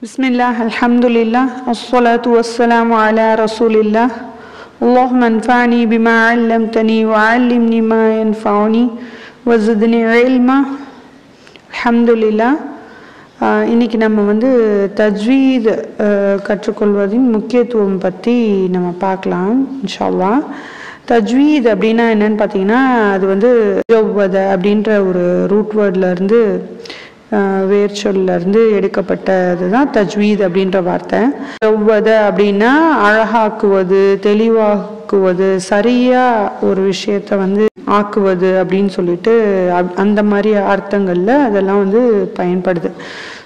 Bismillah, alhamdulillah, assalatu wassalamu ala rasulillah. Allahumma anfa'ni bima 'allamtani wa 'allimni ma yanfa'uni wa zidni ilma. Alhamdulillah. இன்னைக்கு நம்ம தஜ்வீத் கற்றுக்கொள்வதின் முக்கியத்துவம் பற்றி நம்ம பார்க்கலாம் இன்ஷா அல்லாஹ். தஜ்வீத் அப்படின்னா என்னன்னு பார்த்தீங்கன்னா, அது ஜவ்வத அப்படின்ற ஒரு ரூட் வேர்ட்லேருந்து வேர் சொல்லிருந்து எடுக்கப்பட்டது தான் தஜ்வீத் அப்படின்ற வார்த்தை. ஜவ்வத அப்படின்னா அழகாக்குவது, தெளிவாக்குவது, சரியாக ஒரு விஷயத்தை ஆக்குவது அப்படின்னு சொல்லிட்டு அந்த மாதிரி அர்த்தங்களில் அதெல்லாம் பயன்படுது.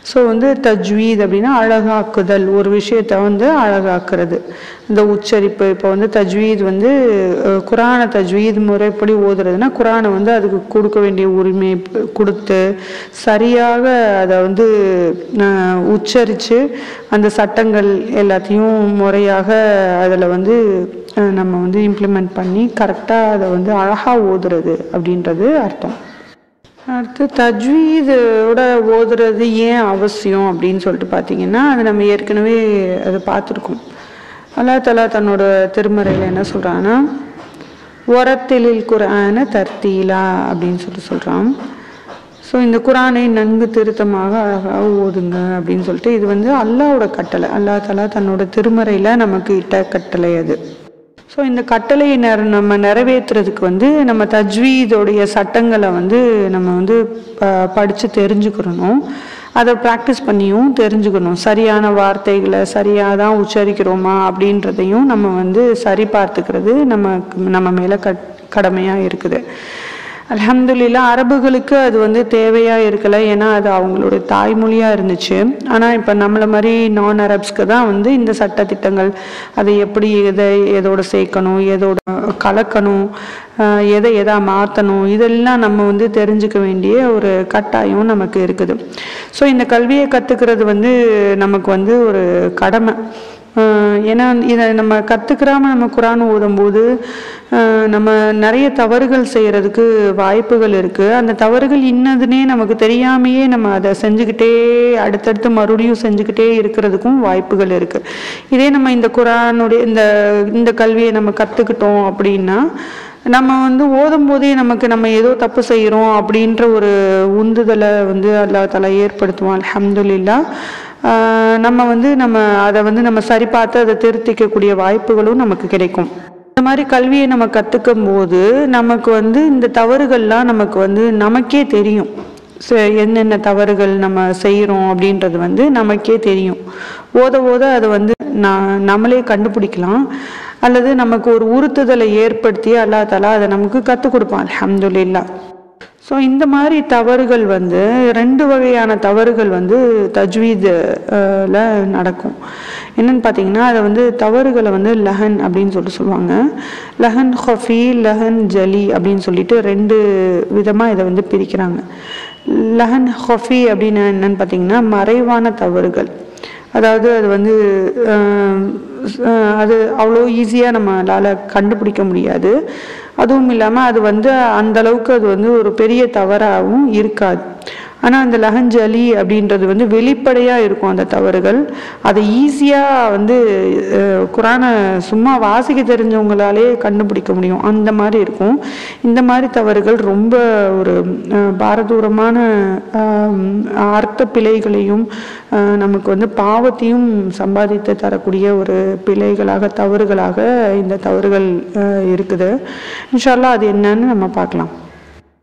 ஸோ தஜ்வீத் அப்படின்னா அழகாக்குதல், ஒரு விஷயத்தை அழகாக்குறது. இந்த உச்சரிப்பு இப்போ தஜ்வீத் குரானை தஜ்வீத் முறைப்படி ஓதுறதுன்னா குரானை அதுக்கு கொடுக்க வேண்டிய உரிமை கொடுத்து சரியாக அதை உச்சரித்து அந்த சட்டங்கள் எல்லாத்தையும் முறையாக அதில் நம்ம இம்ப்ளிமெண்ட் பண்ணி கரெக்டாக அதை அழகாக ஓதுறது அப்படின்றது அர்த்தம். அடுத்து தஜ்வீதோட ஓதுறது ஏன் அவசியம் அப்படின்னு சொல்லிட்டு பார்த்தீங்கன்னா, அது நம்ம ஏற்கனவே அதை பார்த்துருக்கோம். அல்லாஹ் தஆலா தன்னோட திருமறையில் என்ன சொல்கிறான்னா, ஒரத்திலில் குர்ஆன தர்த்தீலா அப்படின்னு சொல்கிறான். ஸோ இந்த குர்ஆனை நன்கு திருத்தமாக அழகாக ஓதுங்க அப்படின்னு சொல்லிட்டு இது அல்லாஹ்வோட கட்டளை. அல்லாஹ் தஆலா தன்னோட திருமறையில் நமக்கு இட்ட கட்டளை அது. ஸோ இந்த கட்டளையை நம்ம நிறைவேற்றுறதுக்கு நம்ம தஜ்வீதோடைய சட்டங்களை நம்ம படித்து தெரிஞ்சுக்கிறணும். அதை ப்ராக்டிஸ் பண்ணியும் தெரிஞ்சுக்கணும். சரியான வார்த்தைகளை சரியாக தான் உச்சரிக்கிறோமா அப்படின்றதையும் நம்ம சரி பார்த்துக்கிறது நம்ம மேலே கடமையாக இருக்குது. அல்ஹம்துலில்லாஹ், அரபுகளுக்கு அது தேவையாக இருக்கலை, ஏன்னா அது அவங்களுடைய தாய்மொழியாக இருந்துச்சு. ஆனால் இப்போ நம்மளை மாதிரி நான் அரப்ஸ்க்கு தான் இந்த சட்டத்திட்டங்கள், அதை எப்படி எதோட சேர்க்கணும், எதோட கலக்கணும், எதை மாற்றணும், இதெல்லாம் நம்ம தெரிஞ்சுக்க வேண்டிய ஒரு கட்டாயம் நமக்கு இருக்குது. ஸோ இந்த கல்வியை கற்றுக்கிறது நமக்கு ஒரு கடமை. ஏன்னா இதை நம்ம கற்றுக்கிறாம நம்ம குரான் ஓதும்போது நம்ம நிறைய தவறுகள் செய்கிறதுக்கு வாய்ப்புகள் இருக்குது. அந்த தவறுகள் இன்னதுன்னே நமக்கு தெரியாமையே நம்ம அதை செஞ்சுக்கிட்டே அடுத்தடுத்து மறுபடியும் செஞ்சுக்கிட்டே இருக்கிறதுக்கும் வாய்ப்புகள் இருக்குது. இதே நம்ம இந்த குரானுடைய இந்த கல்வியை நம்ம கற்றுக்கிட்டோம் அப்படின்னா, நம்ம ஓதும் போதே நம்ம ஏதோ தப்பு செய்கிறோம் அப்படின்ற ஒரு உந்துதலை அல்லாஹ் தஆலா ஏற்படுத்துவோம். அல்ஹம்துலில்லாஹ், நம்ம அதை நம்ம சரி பார்த்து அதை திருத்திக்கக்கூடிய வாய்ப்புகளும் நமக்கு கிடைக்கும். இந்த மாதிரி கல்வியை நம்ம கற்றுக்கும் போது நமக்கு இந்த தவறுகள்லாம் நமக்கு நமக்கே தெரியும். என்னென்ன தவறுகள் நம்ம செய்கிறோம் அப்படின்றது நமக்கே தெரியும். ஓத ஓத அதை நம்மளே கண்டுபிடிக்கலாம், அல்லது நமக்கு ஒரு உறுத்துதலை ஏற்படுத்தி அல்லாஹ் தஆலா அதை நமக்கு கற்றுக் கொடுப்பான். அல்ஹம்துலில்லாஹ். ஸோ இந்த மாதிரி தவறுகள் ரெண்டு வகையான தவறுகள் தஜ்வீதில் நடக்கும். என்னன்னு பார்த்தீங்கன்னா, அதை தவறுகளை லஹன் அப்படின்னு சொல்லுவாங்க. லஹன் ஹஃபி, லஹன் ஜலி அப்படின்னு சொல்லிட்டு ரெண்டு விதமாக இதை பிரிக்கிறாங்க. லஹன் ஹஃபி அப்படின்னு என்னன்னு பார்த்தீங்கன்னா, மறைவான தவறுகள். அதாவது அது அது அவ்வளோ ஈஸியாக நம்மளால் கண்டுபிடிக்க முடியாது. அதுவும் இல்லாமல் அது அந்த அளவுக்கு அது ஒரு பெரிய தவறாகவும் இருக்காது. ஆனால் அந்த லஹன்ஜலி அப்படின்றது வெளிப்படையாக இருக்கும். அந்த தவறுகள் அதை ஈஸியாக குரானை சும்மா வாசிக்க தெரிஞ்சவங்களாலே கண்டுபிடிக்க முடியும், அந்த மாதிரி இருக்கும். இந்த மாதிரி தவறுகள் ரொம்ப ஒரு பாரதூரமான அர்த்த பிழைகளையும் நமக்கு பாவத்தையும் சம்பாதித்து தரக்கூடிய ஒரு பிழைகளாக, தவறுகளாக இந்த தவறுகள் இருக்குது. இன்ஷா அல்லாஹ் அது என்னன்னு நம்ம பார்க்கலாம்.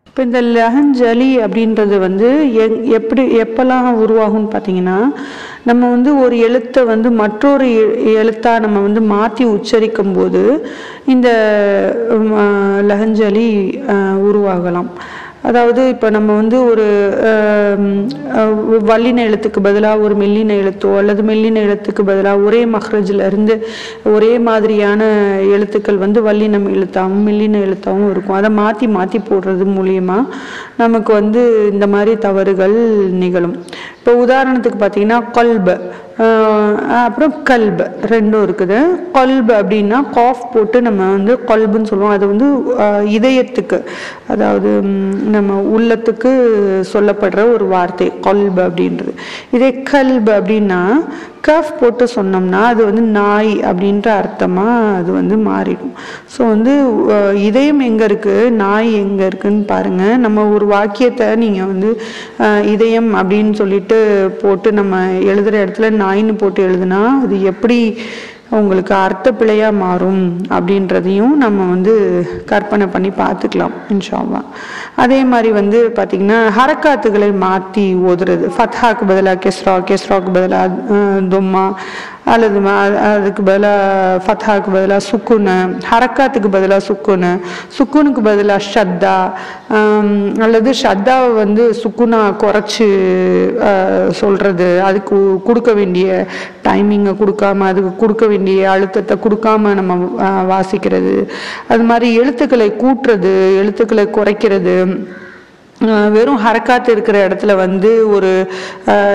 இப்போ இந்த லஹன்ஜலி அப்படின்றது எப்பெல்லாம் உருவாகும்னு பார்த்தீங்கன்னா, நம்ம ஒரு எழுத்தை மற்றொரு எழுத்தாக நம்ம மாற்றி உச்சரிக்கும் போது இந்த லஹன்ஜலி உருவாகலாம். அதாவது இப்போ நம்ம ஒரு வல்லின எழுத்துக்கு பதிலாக ஒரு மெல்லின எழுத்தோ, அல்லது மெல்லின எழுத்துக்கு பதிலாக ஒரே மஹ்ரஜில் இருந்து ஒரே மாதிரியான எழுத்துக்கள் வல்லினம் எழுத்தாகவும் மெல்லின எழுத்தாகவும் இருக்கும். அதை மாற்றி மாற்றி போடுறது மூலியமா நமக்கு இந்த மாதிரி தவறுகள் நிகழும். இப்போ உதாரணத்துக்கு பார்த்தீங்கன்னா, கல்ப அப்புறம் கல்ப் ரெண்டும் இருக்குது. கல்ப் அப்படின்னா காஃப் போட்டு நம்ம வந்து கல்புன்னு சொல்லுவோம். அது வந்து இதயத்துக்கு, அதாவது நம்ம உள்ளத்துக்கு சொல்லப்படுற ஒரு வார்த்தை கல்ப் அப்படின்றது. இதே கல்ப் அப்படின்னா கஃப் போட்டு சொன்னோம்னா அது வந்து நாய் அப்படின்ற அர்த்தமாக அது வந்து மாறிடும். ஸோ வந்து இதயம் எங்கே இருக்குது, நாய் எங்கே இருக்குன்னு பாருங்கள். நம்ம ஒரு வாக்கியத்தை நீங்கள் வந்து இதயம் அப்படின்னு சொல்லிட்டு போட்டு நம்ம எழுதுகிற இடத்துல நாயின்னு போட்டு எழுதுனா அது எப்படி உங்களுக்கு அர்த்த பிழையாக மாறும் அப்படின்றதையும் நம்ம வந்து கற்பனை பண்ணி பார்த்துக்கலாம் இன்ஷா அல்லாஹ். அதே மாதிரி வந்து பார்த்திங்கன்னா ஹரக்காத்துகளை மாற்றி ஓதுறது. ஃபத்ஹாக்கு பதிலாக கெஸ்ரா, கெஸ்ராவுக்கு பதிலாக தும்மா, அல்லது அதுக்கு பதிலாக ஃபத்ஹாக்கு பதிலாக சுக்குனு, ஹரக்காத்துக்கு பதிலாக சுக்குனு, சுக்குனுக்கு பதிலாக ஷத்தா, அல்லது ஷத்தாவை வந்து சுக்குனா குறைச்சி சொல்கிறது, அதுக்கு கொடுக்க வேண்டிய டைமிங்கை கொடுக்காம, அதுக்கு கொடுக்க வேண்டிய அழுத்தத்தை கொடுக்காம நம்ம வாசிக்கிறது. அது மாதிரி எழுத்துக்களை கூட்டுறது, எழுத்துக்களை குறைக்கிறது. வெறும் ஹரக்காத்து இருக்கிற இடத்துல வந்து ஒரு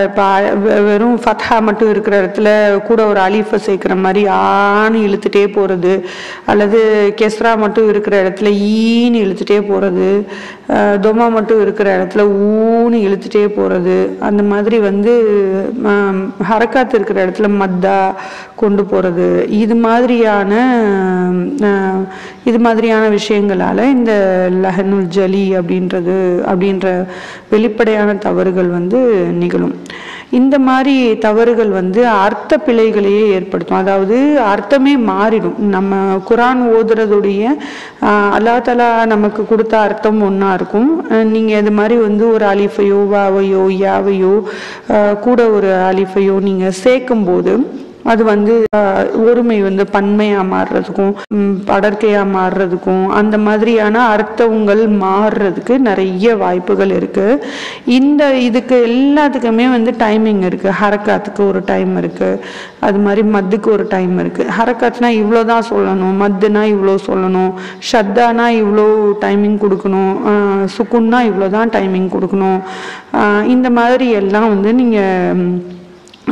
இப்போ வெறும் ஃபத்ஹா மட்டும் இருக்கிற இடத்துல கூட ஒரு அலிஃபை சேர்க்குற மாதிரி ஆன்னு இழுத்துட்டே போகிறது, அல்லது கெஸ்ரா மட்டும் இருக்கிற இடத்துல ஈன்னு இழுத்துட்டே போகிறது, தொமா மட்டும் இருக்கிற இடத்துல ஊன்னு இழுத்துட்டே போகிறது. அந்த மாதிரி வந்து ஹரக்காத்து இருக்கிற இடத்துல மத்தா கொண்டு போகிறது. இது மாதிரியான விஷயங்களால் இந்த லஹனுல் ஜலி அப்படின்ற வெளிப்படையான தவறுகள் வந்து நிகழும். இந்த மாதிரி தவறுகள் வந்து அர்த்த பிழைகளையே ஏற்படுத்தும். அதாவது அர்த்தமே மாறிடும். நம்ம குரான் ஓதுறதுடைய அல்லாஹ் தஆலா நமக்கு கொடுத்த அர்த்தம் ஒன்றா இருக்கும். நீங்கள் இது மாதிரி வந்து ஒரு அலிஃபையோ வாவையோ யாவையோ கூட ஒரு அலிஃபையோ நீங்கள் சேர்க்கும்போது அது வந்து ஒருமை வந்து பன்மையாக மாறுறதுக்கும் படர்க்கையாக மாறுறதுக்கும் அந்த மாதிரியான அர்த்தங்கள் மாறுறதுக்கு நிறைய வாய்ப்புகள் இருக்குது. இதுக்கு எல்லாத்துக்குமே வந்து டைமிங் இருக்குது. ஹரக்காத்துக்கு ஒரு டைம் இருக்குது, அது மாதிரி மத்துக்கு ஒரு டைம் இருக்குது. ஹரக்காத்துனா இவ்வளோ தான் சொல்லணும், மத்துனா இவ்வளோ சொல்லணும், ஷத்தானா இவ்வளோ டைமிங் கொடுக்கணும், சுக்குன்னா இவ்வளோ தான் டைமிங் கொடுக்கணும். இந்த மாதிரி எல்லாம் வந்து நீங்கள்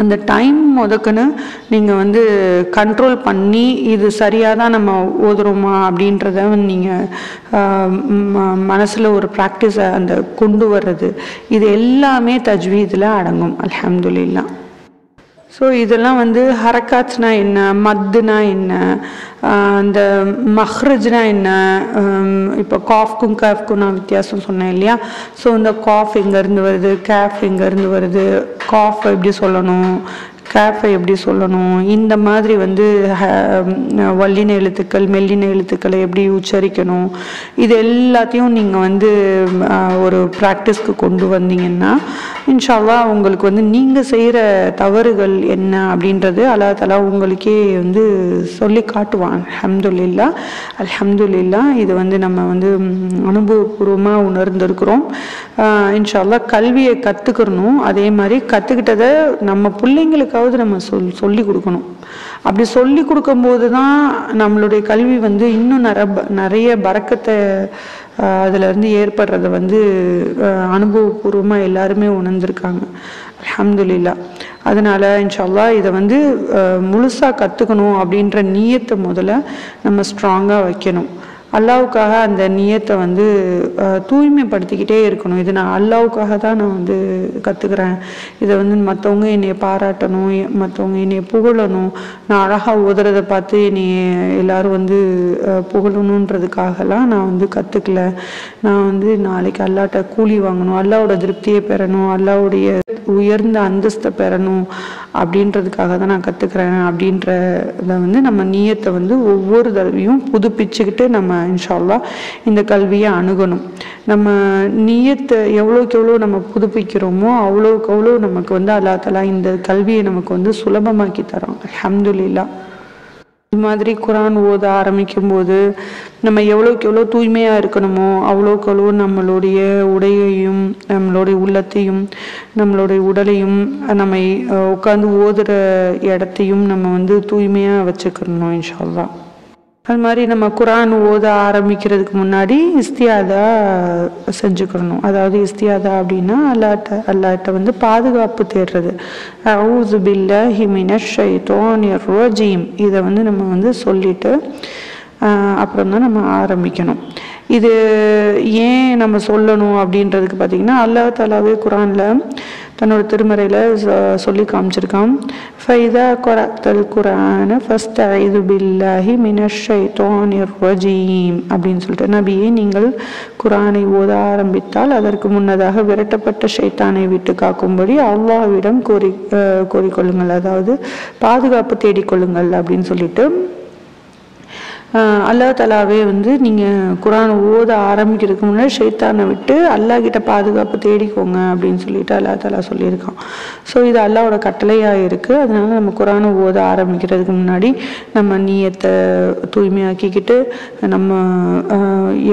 அந்த டைம் முதக்குன்னு நீங்கள் வந்து கண்ட்ரோல் பண்ணி இது சரியாக தான் நம்ம ஓதுறோமா அப்படின்றத வந்து நீங்கள் மனசில் ஒரு ப்ராக்டிஸை அந்த கொண்டு வர்றது, இது எல்லாமே தஜ்வீதில் அடங்கும் அல்ஹம்துலில்லாஹ். ஸோ இதெல்லாம் வந்து ஹரக்காத்னா என்ன, மத்துனா என்ன, அந்த மஹ்ரஜ்னா என்ன, இப்போ காஃப்க்கும் கேஃப்க்கும் நான் வித்தியாசம் சொன்னேன் இல்லையா. ஸோ இந்த காஃப் எங்கேருந்து வருது, கேஃப் எங்கேருந்து வருது, காஃபை எப்படி சொல்லணும், கேஃபை எப்படி சொல்லணும், இந்த மாதிரி வந்து வல்லின எழுத்துக்கள் மெல்லின எழுத்துக்களை எப்படி உச்சரிக்கணும், இது எல்லாத்தையும் நீங்கள் வந்து ஒரு ப்ராக்டிஸ்க்கு கொண்டு வந்தீங்கன்னா இன்ஷா அல்லாஹ் உங்களுக்கு வந்து நீங்கள் செய்கிற தவறுகள் என்ன அப்படின்றது அல்லாஹ் தஆலா உங்களுக்கே வந்து சொல்லி காட்டுவான். அல்ஹம்துலில்லாஹ். இது வந்து நம்ம வந்து அனுபவபூர்வமாக உணர்ந்திருக்கிறோம். இன்ஷா அல்லாஹ் கல்வியை கற்றுக்கணும். அதே மாதிரி கற்றுக்கிட்டதை நம்ம பிள்ளைங்களுக்காவது நம்ம சொல்லி கொடுக்கணும். அப்படி சொல்லி கொடுக்கும்போது தான் நம்மளுடைய கல்வி வந்து இன்னும் நிறைய பரக்கத்தை அதிலிருந்து ஏற்படுறத வந்து அனுபவபூர்வமாக எல்லாருமே உணர்ந்திருக்காங்க அல்ஹம்துலில்லாஹ். அதனால இன்ஷா அல்லாஹ் இதை வந்து முழுசாக கற்றுக்கணும் அப்படின்ற நியத்தை முதல்ல நம்ம ஸ்ட்ராங்காக வைக்கணும். அல்லாவுக்காக அந்த நியத்தை வந்து தூய்மைப்படுத்திக்கிட்டே இருக்கணும். இது நான் அல்லாவுக்காக தான் நான் வந்து கற்றுக்கிறேன், இதை வந்து மற்றவங்க என்னை பாராட்டணும், மற்றவங்க என்னை புகழணும், நான் அழகாக ஓதுறதை பார்த்து என்னை எல்லாரும் வந்து புகழணுன்றதுக்காகலாம் நான் வந்து கற்றுக்கல. நான் வந்து நாளைக்கு அல்லாட்ட கூலி வாங்கணும், அல்லாவோட திருப்தியை பெறணும், அல்லாவுடைய உயர்ந்த அந்தஸ்தை பெறணும் அப்படின்றதுக்காக தான் நான் கற்றுக்கிறேன் அப்படின்றத வந்து நம்ம நியத்தை வந்து ஒவ்வொரு தடவையும் புதுப்பிச்சுக்கிட்டு நம்ம இன்ஷா அல்லாஹ் இந்த கல்வியை அணுகணும். நம்ம நியத்தை எவ்வளோக்கு எவ்வளோ நம்ம புதுப்பிக்கிறோமோ அவ்வளோக்கு அவ்வளோ நமக்கு வந்து அல்லாஹ் தஆலா இந்த கல்வியை நமக்கு வந்து சுலபமாக்கி தரோம் அல்ஹம்துலில்லாஹ். இது மாதிரி குரான் ஓத ஆரம்பிக்கும் போது நம்ம எவ்வளோக்கு எவ்வளோ தூய்மையாக இருக்கணுமோ அவ்வளோக்கு எவ்வளோ நம்மளுடைய உடையையும் நம்மளுடைய உள்ளத்தையும் நம்மளுடைய உடலையும் நம்ம உட்காந்து ஓதுகிற இடத்தையும் நம்ம வந்து தூய்மையாக வச்சுக்கணும் இன்ஷா அல்லாஹ். அது மாதிரி நம்ம குரான் ஓத ஆரம்பிக்கிறதுக்கு முன்னாடி இஸ்தியாதா செஞ்சுக்கணும். அதாவது இஸ்தியாதா அப்படின்னா அல்லாட்ட வந்து பாதுகாப்பு தேடுறது. அஊது பில்லாஹி மினஷ் ஷைத்தானிர் ரஜீம் இதை வந்து நம்ம வந்து சொல்லிட்டு அப்புறம் தான் நம்ம ஆரம்பிக்கணும். இது ஏன் நம்ம சொல்லணும் அப்படின்றதுக்கு பார்த்திங்கன்னா, அல்லாஹ் தஆலாவே குரானில் தன்னோட திருமறையில் சொல்லி காமிச்சிருக்கான். ஃபைதா குரஅத்தல் குர்ஆன ஃபஸ்தஈது பில்லாஹி மினஷ் ஷைத்தானிர் ரஜீம் அப்படின்னு சொல்லிட்டு, நபியே நீங்கள் குர்ஆனை ஓத ஆரம்பித்தால் அதற்கு முன்னதாக விரட்டப்பட்ட ஷைத்தானை விட்டு காக்கும்படி அல்லாஹ்விடம் கோரிக்கொள்ளுங்கள், அதாவது பாதுகாப்பு தேடிக்கொள்ளுங்கள் அப்படின்னு சொல்லிட்டு அல்லாஹ் தஆலாவே வந்து நீங்கள் குர்ஆன் ஓத ஆரம்பிக்கிறதுக்கு முன்னாடி ஷைத்தானை விட்டு அல்லாஹ் கிட்ட பாதுகாப்பு தேடிக்கோங்க அப்படின்னு சொல்லிட்டு அல்லாஹ் தஆலா சொல்லியிருக்கான். ஸோ இது அல்லாஹோட கட்டளையாக இருக்குது. அதனால நம்ம குர்ஆனை ஓத ஆரம்பிக்கிறதுக்கு முன்னாடி நம்ம நியத்தை தூய்மையாக்கிக்கிட்டு நம்ம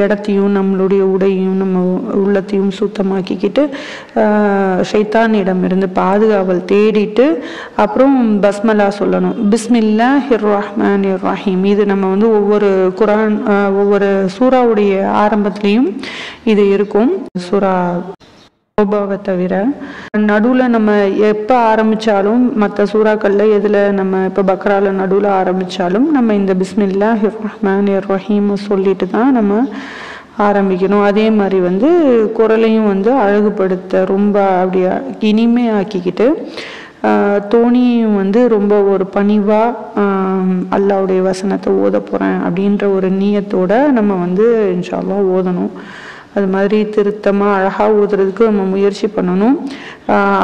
இடத்தையும் நம்மளுடைய உடையும் நம்ம உள்ளத்தையும் சுத்தமாக்கிக்கிட்டு ஷைத்தானிடமிருந்து பாதுகாவல் தேடிட்டு அப்புறம் பஸ்மலா சொல்லணும். பிஸ்மில்லாஹிர் ரஹ்மானிர் ரஹீம் இது நம்ம வந்து ஒவ்வொரு சூறாவுடைய ஆரம்பத்திலையும் இது இருக்கும். சூறா தௌபாவை தவிர நடுவில் நம்ம எப்போ ஆரம்பித்தாலும் மற்ற சூறாக்களில் எதில் நம்ம இப்போ பக்ராவில் நடுவில் ஆரம்பித்தாலும் நம்ம இந்த பிஸ்மில்லாஹிர் ரஹ்மானிர் ரஹீம் சொல்லிட்டு தான் நம்ம ஆரம்பிக்கணும். அதே மாதிரி வந்து குரலையும் வந்து அழகுபடுத்த ரொம்ப அப்படியே இனிமையாக்கிக்கிட்டு தோணியும் வந்து ரொம்ப ஒரு பணிவாக அல்லாஹ்வுடைய வசனத்தை ஓத போகிறேன் அப்படின்ற ஒரு நியத்தோட நம்ம வந்து இன்ஷா அல்லாஹ் ஓதணும். அது மாதிரி திருத்தமாக அழகாக ஓதுறதுக்கு நம்ம முயற்சி பண்ணணும்.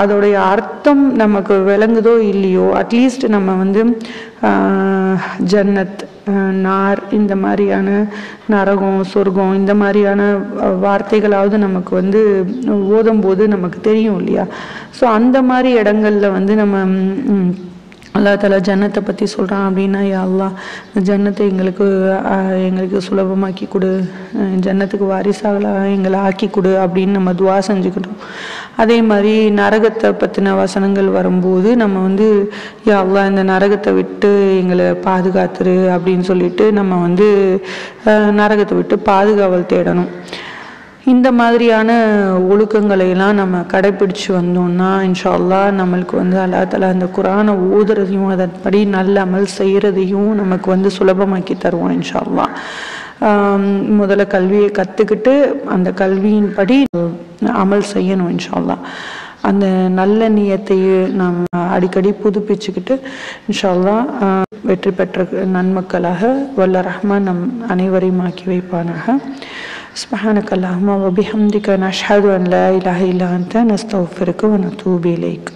அதோடைய அர்த்தம் நமக்கு விளங்குதோ இல்லையோ, அட்லீஸ்ட் நம்ம வந்து ஜன்னத், நார், இந்த மாதிரியான நரகம், சொர்க்கம், இந்த மாதிரியான வார்த்தைகளாவது நமக்கு வந்து ஓதும்போது நமக்கு தெரியும் இல்லையா. ஸோ அந்த மாதிரி இடங்கள்ல வந்து நம்ம அல்லாஹ் தஆலா ஜன்னத்தை பற்றி சொல்கிறான் அப்படின்னா, யா அல்லாஹ் ஜன்னத்தை எங்களுக்கு சுலபமாக்கி கொடு, ஜன்னத்துக்கு வாரிசாக எங்களை ஆக்கி கொடு அப்படின்னு நம்ம துவா செஞ்சுக்கிட்டோம். அதே மாதிரி நரகத்தை பற்றின வசனங்கள் வரும்போது நம்ம வந்து யா அல்லாஹ் இந்த நரகத்தை விட்டு எங்களை பாதுகாத்துரு அப்படின்னு சொல்லிட்டு நம்ம வந்து நரகத்தை விட்டு பாதுகாவல் தேடணும். இந்த மாதிரியான ஒழுக்கங்களை எல்லாம் நம்ம கடைப்பிடிச்சு வந்தோம்னா இன்ஷா அல்லாஹ் நம்மளுக்கு வந்து அல்லாஹ் தஆலா அந்த குர்ஆனை ஓதுறதையும் அதன்படி நல்ல அமல் செய்கிறதையும் நமக்கு வந்து சுலபமாக்கி தருவோம் இன்ஷா அல்லாஹ். முதல்ல கல்வியை கற்றுக்கிட்டு அந்த கல்வியின்படி அமல் செய்யணும் இன்ஷா அல்லாஹ். அந்த நல்ல நியத்தையே நாம் அடிக்கடி புதுப்பிச்சுக்கிட்டு இன்ஷா அல்லாஹ் வெற்றி பெற்ற நன்மக்களாக வல்ல ரஹ்மான் நம் அனைவரையும் ஆக்கி வைப்பானாக. سبحانك اللهم وبحمدك نشهد أن لا إله إلا أنت نستغفرك ونتوب إليك.